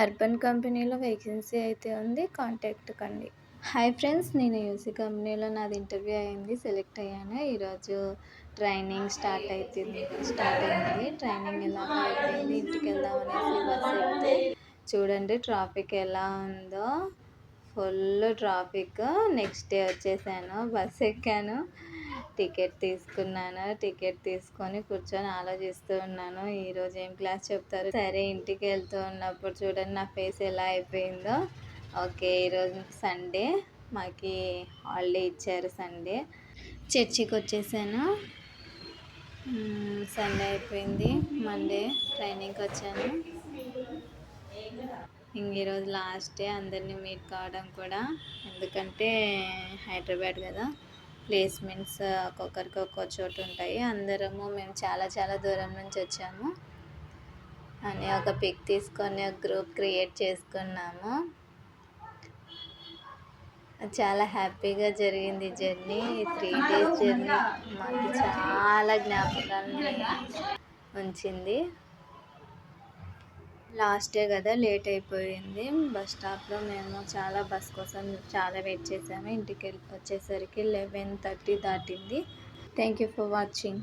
Urban కంపెనీలో vacancy అయితే ఉంది. కాంటాక్ట్ కండి. హాయ్ ఫ్రెండ్స్, నేను యూసీ కంపెనీలో నాది ఇంటర్వ్యూ అయింది. సెలెక్ట్ అయ్యాను. ఈరోజు ట్రైనింగ్ స్టార్ట్ అయింది. ట్రైనింగ్ ఎలాగ అయిపోయింది. ఇంటికి వెళ్దాం అనేసి బస్ ఎక్కితే చూడండి ట్రాఫిక్ ఎలా ఉందో. Full traffic. నెక్స్ట్ డే వచ్చేసాను. బస్ ఎక్కాను, టికెట్ తీసుకున్నాను. టికెట్ తీసుకొని కూర్చొని ఆలోచిస్తూ ఉన్నాను ఈరోజు ఏం క్లాస్ చెప్తారు. సరే ఇంటికి వెళ్తూ ఉన్నప్పుడు చూడండి నా ఫేస్ ఎలా అయిపోయిందో. ఓకే, ఈరోజు సండే, మాకి హాలిడే ఇచ్చారు. సండే చర్చికి వచ్చేసాను. సండే అయిపోయింది. మండే ట్రైనింగ్కి వచ్చాను. ఈరోజు లాస్ట్ డే అందరినీ మీట్ కావడం కూడా. ఎందుకంటే హైదరాబాద్ కదా, ప్లేస్మెంట్స్ ఒక్కొక్కరికి ఒక్కో చోటు ఉంటాయి. మేము చాలా చాలా దూరం నుంచి వచ్చాము అని ఒక పిక్ తీసుకొని ఒక గ్రూప్ క్రియేట్ చేసుకున్నాము. చాలా హ్యాపీగా జరిగింది జర్నీ. 3 days జర్నీ మాకు చాలా జ్ఞాపకాలని ఉంచింది. లాస్ట్ డే కదా, లేట్ అయిపోయింది. బస్ స్టాప్లో మేము బస్ కోసం చాలా వెయిట్ చేసాము. ఇంటికి వచ్చేసరికి 11:30 దాటింది. Thank you for watching.